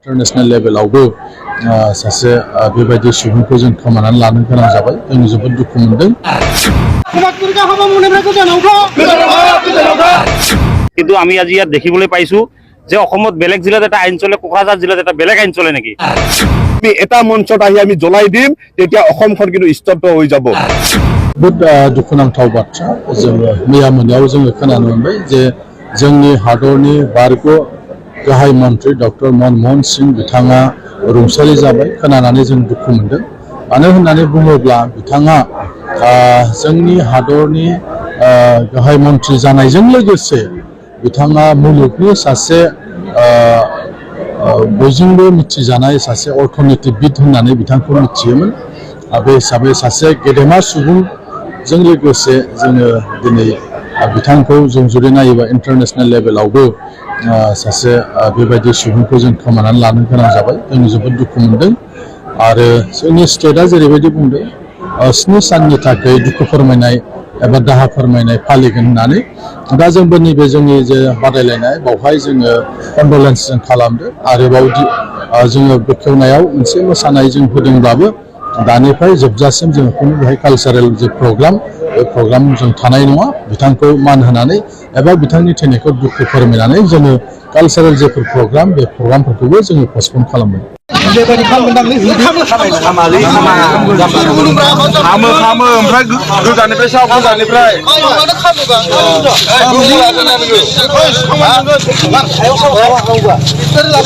International लेभेलावबो सासे बेबायदि सुबुंखौ जों खोमानानै लानो गोनां जाबाय। जों जोबोद दुखु मोनदों। কিন্তু আমি আজি ইয়াত দেখিবলৈ পাইছো যে অসমত বেলেগ জিলাত এটা আইন চলে, কোকৰাঝাৰ জিলাত এটা বেলেগ আইন চলে নেকি? এটা মঞ্চত আহি আমি জ্বলাই দিম, তেতিয়া অসমখন কিন্তু স্তব্ধ হৈ যাব। जोबोद दुखुनांथाव बाथ्रा जोङो मैया मोनायाव जोङो खोनानो मोनबाय जे जोंनि हादरनि बारग' गाहाय मन्त्रि डक्टर मनमोहन सिंह बिथाङा रुंसारि जाबाय। खोनानानै जों दुखु मोनदों। मानो होननानै बुङोब्ला बिथाङा जोंनि हादरनि गाहाय मन्त्रि जानायजों लोगोसे बिथाङा मुलुगनि सासे बयजोंबो मिथिजानाय सासे अर्थनीतिबिद होननानै बिथांखौ मिथियोमोन। बे हिसाबै सासे गेदेमा सुबुंजों लोगोसे जोङो दिनै बिथांखौ जों जुदि नायोबा इन्टारनेशनेल लेभेलावबो सासे बेबायदि सुबुंखौ जों खोमानानै लानो गोनां जाबाय। जों जोबोद दुखु मोनदों। आरो जोंनि स्टेटआ जेरैबायदि बुंदों 7 साननि थाखाय दुखु फोरमायनाय एबा दाहा फोरमायनाय फालिगोन होननानै, दा जोंबो नैबे जोंनि जे बादायलायनाय बावहाय जोङो कन्डलेन्स जों खालामदों। आरोबाव जोङो बेखेवनायाव मोनसे मोसानाय जों होदोंब्लाबो दानिफ्राय जोबजासिम जों खुनु बेहाय कालचारेल जे प्रग्राम, बे प्रग्राम जों थानाय नङा। बिथांखौ मान होनानै एबा बिथांनि थैनायखौ दुखु फोरमायनानै जोङो कालचारेल जेफोर प्रग्राम, बे प्रग्रामफोरखौबो जोङो पस्टपन खालामदों। खामो ओमफ्राय गोजाननिफ्राय साव गोजाननिफ्राय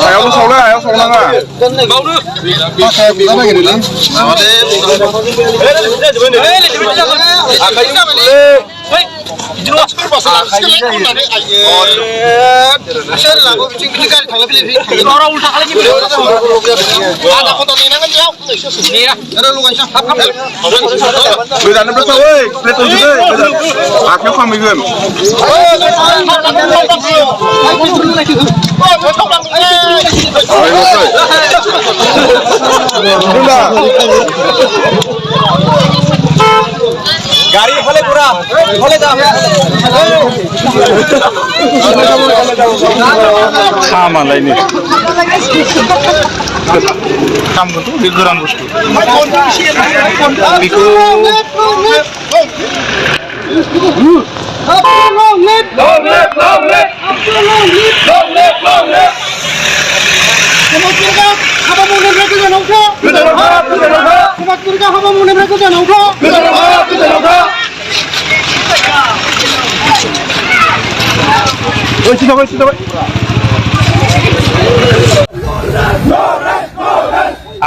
हायावल' सावलाय, हायाव सावनाङा। गोजाननिफ्राय सावै प्लेटनजों आखायाव खामैगोन। গাড়ি হলে পুরা হলে যাও खामालायनो खामखौथ' बे गोरान बुस्थु बेखौ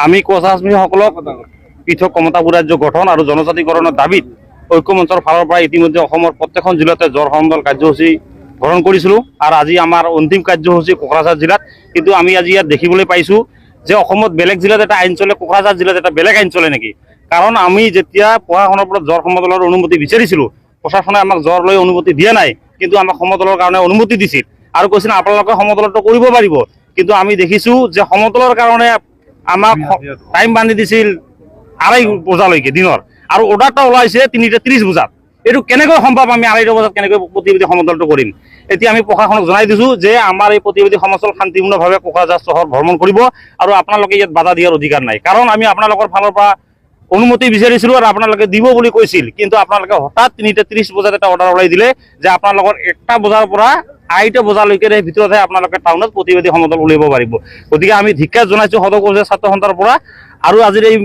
আমি কোচাশ্মীসকলক পৃথক কমতাপুৰ ৰাজ্য গঠন আৰু জনজাতিকৰণৰ দাবীত ঐক্যমঞ্চৰ ফালৰ পৰা ইতিমধ্যে অসমৰ প্ৰত্যেকখন জিলাতে জ্বৰ সমদল কাৰ্যসূচী গ্ৰহণ কৰিছিলোঁ। আৰু আজি আমাৰ অন্তিম কাৰ্যসূচী কোকৰাঝাৰ জিলাত। কিন্তু আমি আজি ইয়াত দেখিবলৈ পাইছোঁ যে অসমত বেলেগ জিলাত এটা আইন চলে, কোকৰাঝাৰ জিলাত এটা বেলেগ আইন চলে নেকি? কাৰণ আমি যেতিয়া প্ৰশাসনৰ পৰা জ্বৰ সমদলৰ অনুমতি বিচাৰিছিলোঁ, প্ৰশাসনে আমাক জ্বৰ লৈ অনুমতি দিয়া নাই, কিন্তু আমাক সমদলৰ কাৰণে অনুমতি দিছিল আৰু কৈছিল আপোনালোকে সমদলটো কৰিব পাৰিব। কিন্তু আমি দেখিছোঁ যে সমদলৰ কাৰণে আমাক টাইম বান্ধি দিছিল 2:30 বজালৈকে দিনৰ, আৰু অৰ্ডাৰটা ওলাইছে 3:30 বজাত। এইটো কেনেকৈ সম্ভৱ? আমি 2:30 বজাত কেনেকৈ প্ৰতিবাদী সমদলটো কৰিম? এতিয়া আমি প্ৰশাসনক জনাই দিছোঁ যে আমাৰ এই প্ৰতিবাদী সমদল শান্তিপূৰ্ণভাৱে কোকৰাঝাৰ চহৰ ভ্ৰমণ কৰিব আৰু আপোনালোকে ইয়াত বাধা দিয়াৰ অধিকাৰ নাই। কাৰণ আমি আপোনালোকৰ ফালৰ পৰা অনুমতি বিচাৰিছিলোঁ আৰু আপোনালোকে দিব বুলি কৈছিল, কিন্তু আপোনালোকে হঠাৎ 3:30 বজাত এটা অৰ্ডাৰ ওলাই দিলে যে আপোনালোকৰ 1টা বজাৰ পৰা 2:30 বজালৈকে ভিতৰতহে আপোনালোকে টাউনত প্ৰতিবাদী সমদল উলিয়াব পাৰিব। গতিকে আমি ধিক্কাৰ জনাইছোঁ সদৌ ছাত্ৰ সন্থাৰ পৰা। আৰু আজিৰ এই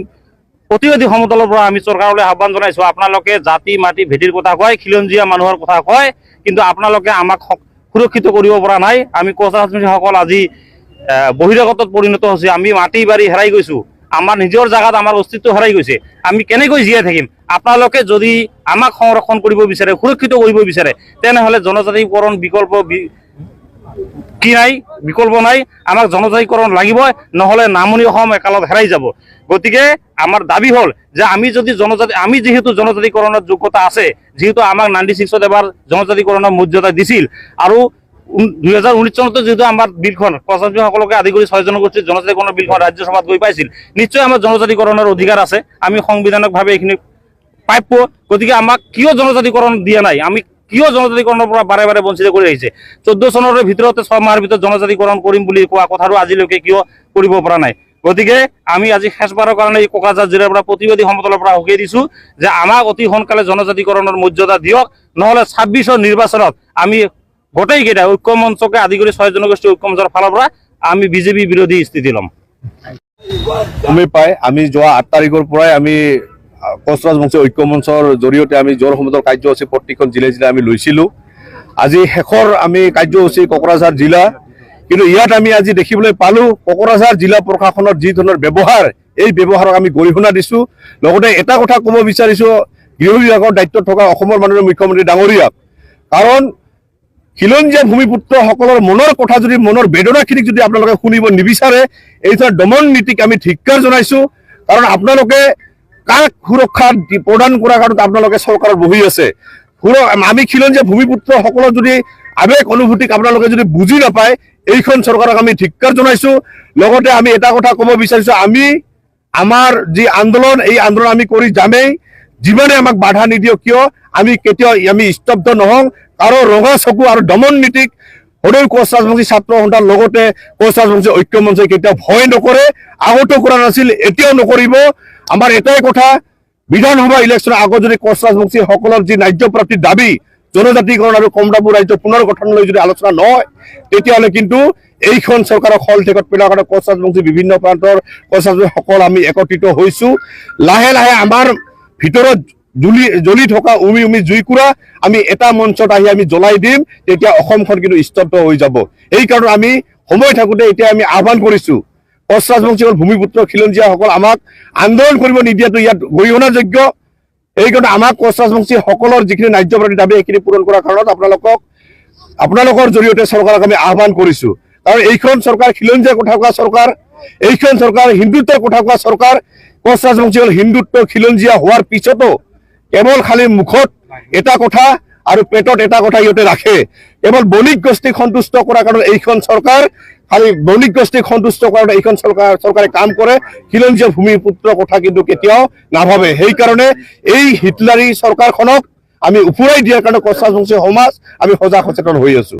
প্ৰতিবাদী সমদলৰ পৰা আমি চৰকাৰলৈ আহ্বান জনাইছোঁ, আপোনালোকে জাতি মাটি ভেটিৰ কথা কয়, খিলঞ্জীয়া মানুহৰ কথা কয়, কিন্তু আপোনালোকে আমাক সুৰক্ষিত কৰিব পৰা নাই। আমি কোচাশ্মীসকল আজি বহিৰাগতত পৰিণত হৈছে। আমি মাটি বাৰী হেৰাই গৈছোঁ, আমাৰ নিজৰ জাগাত আমাৰ অস্তিত্ব হেৰাই গৈছে। আমি কেনেকৈ জীয়াই থাকিম? আপোনালোকে যদি আমাক সংৰক্ষণ কৰিব বিচাৰে, সুৰক্ষিত কৰিব বিচাৰে, তেনেহ'লে জনজাতিকৰণ বিকল্প কি নাই? বিকল্প নাই। আমাক জনজাতিকৰণ লাগিবই, নহ'লে নামনি অসম একালত হেৰাই যাব। গতিকে আমাৰ দাবী হ'ল যে আমি যিহেতু জনজাতিকৰণৰ যোগ্যতা আছে, যিহেতু আমাক 96ত এবাৰ জনজাতিকৰণৰ মৰ্যাদা দিছিল, আৰু 2019 চনতে যেহেতু আমাৰ বিলখন কোচাশ্মীসকলকে আদি কৰি 6 জনগোষ্ঠীৰ জনজাতিকৰণৰ বিলখন ৰাজ্যসভাত গৈ পাইছিল, নিশ্চয় আমাৰ জনজাতিকৰণৰ অধিকাৰ আছে। আমি সংবিধানিকভাৱে এইখিনি প্ৰাপ্য। গতিকে আমাক কিয় জনজাতিকৰণ দিয়া নাই? আমি কিয় জনজাতিকৰণৰ পৰা বাৰে বাৰে বঞ্চিত কৰি আহিছে 14 চনৰ ভিতৰতে 6 মাহৰ ভিতৰত জনজাতিকৰণ কৰিম বুলি কোৱা কথাটো আজিলৈকে কিয় কৰিব পৰা নাই গতিকে আমি আজি শেষবাৰৰ কাৰণে এই কোকৰাঝাৰ জিলাৰ পৰা প্ৰতিবাদী সমতলৰ পৰা হুকিয়াই দিছো যে আমাক অতি সোনকালে জনজাতিকৰণৰ মৰ্যাদা দিয়ক নহলে 26ৰ নিৰ্বাচনত আমি গোটেইকেইটা ঐক্য মঞ্চকে আদি কৰি 6 জনগোষ্ঠী ঐক্য মঞ্চৰ ফালৰ পৰা আমি বিজেপি বিৰোধী স্থিতি ল'ম গমেই পাই আমি যোৱা 8 তাৰিখৰ পৰাই আমি কোচ ৰাজবংশী ঐক্য মঞ্চৰ জৰিয়তে আমি জোৰ সমদল কাৰ্যসূচী প্ৰতিখন জিলাই জিলাই আমি লৈছিলোঁ আজি শেষৰ আমি কাৰ্যসূচী কোকৰাঝাৰ জিলা কিন্তু ইয়াত আমি আজি দেখিবলৈ পালো কোকৰাঝাৰ জিলা প্ৰশাসনৰ যি ধৰণৰ ব্যৱহাৰ এই ব্যৱহাৰক আমি গৰিহণা দিছো লগতে এটা কথা ক'ব বিচাৰিছো গৃহ বিভাগৰ দায়িত্বত থকা অসমৰ মাননীয় মুখ্যমন্ত্ৰী ডাঙৰীয়াক কাৰণ খিলঞ্জীয়া ভূমিপুত্ৰসকলৰ মনৰ কথা যদি মনৰ বেদনাখিনিক যদি আপোনালোকে শুনিব নিবিচাৰে এই ধৰণৰ দমন নীতিক আমি ধিক্কাৰ জনাইছো কাৰণ আপোনালোকে কাক সুৰক্ষা প্ৰদান কৰাৰ কাৰণত আপোনালোকে চৰকাৰত বহি আছে আমি খিলঞ্জীয়া ভূমিপুত্ৰসকলৰ যদি আবেগ অনুভূতিক আপোনালোকে যদি বুজি নাপায় এইখন চৰকাৰক আমি ধিক্কাৰ জনাইছো লগতে আমি এটা কথা ক'ব বিচাৰিছো আমি আমাৰ যি আন্দোলন এই আন্দোলন আমি কৰি যামেই যিমানে আমাক বাধা নিদিয়ক কিয় আমি কেতিয়াও আমি স্তব্ধ নহওঁ কাৰো ৰঙা চকু আৰু দমন নীতিক সদৌ কোচ ৰাজবংশী ছাত্ৰ সন্থাৰ লগতে কোচ ৰাজবংশী ঐক্য মঞ্চই কেতিয়াও ভয় নকৰে আগতো কৰা নাছিল এতিয়াও নকৰিব আমাৰ এটাই কথা বিধানসভা ইলেকশ্যনৰ আগত যদি কোচ ৰাজবংশী সকলৰ যি ন্যায্য প্ৰাপ্তিৰ দাবী জনজাতিকৰণ আৰু কমতাপুৰ ৰাজ্য পুনৰ গঠনলৈ যদি আলোচনা নহয় তেতিয়াহ'লে কিন্তু এইখন চৰকাৰক হল ঠেকত পেলোৱাৰ কাৰণে কোচ ৰাজবংশী বিভিন্ন প্ৰান্তৰ কোচ ৰাজবংশী সকল আমি একত্ৰিত হৈছো লাহে লাহে আমাৰ ভিতৰত জ্বলি থকা উমি উমি জুইকুৰা আমি এটা মঞ্চত আহি আমি জ্বলাই দিম তেতিয়া অসমখন কিন্তু স্তব্ধ হৈ যাব এই কাৰণে আমি সময় থাকোঁতে এতিয়া আমি আহ্বান কৰিছো কোচ ৰাজবংশীৰ ভূমিপুত্ৰ খিলঞ্জীয়াসকল আমাক আন্দোলন কৰিব নিদিয়াটো ইয়াত গৰিহণাযোগ্য এই কাৰণে আমাক কোচ ৰাজবংশী সকলৰ যিখিনি ন্যায্য প্ৰাপ্তিৰ দাবী সেইখিনি পূৰণ কৰাৰ কাৰণত আপোনালোকৰ জৰিয়তে চৰকাৰক আমি আহ্বান কৰিছো কাৰণ এইখন চৰকাৰ খিলঞ্জীয়াৰ কথা কোৱা চৰকাৰ এইখন চৰকাৰ হিন্দুত্বৰ কথা কোৱা চৰকাৰ কোচ ৰাজবংশী হ'ল হিন্দুত্ব খিলঞ্জীয়া হোৱাৰ পিছতো কেৱল খালি মুখত এটা কথা আৰু পেটত এটা কথা ইহঁতে ৰাখে কেৱল বণিক গোষ্ঠীক সন্তুষ্ট কৰাৰ কাৰণে এইখন চৰকাৰ খালি বণিক গোষ্ঠীক সন্তুষ্ট কৰাৰ এইখন চৰকাৰে কাম কৰে খিলঞ্জীয়া ভূমিপুত্ৰৰ কথা কিন্তু কেতিয়াও নাভাবে সেইকাৰণে এই হিটলাৰী চৰকাৰখনক আমি উফুৰাই দিয়াৰ কাৰণে কোচ ৰাজবংশী সমাজ আমি সজাগ সচেতন হৈ আছো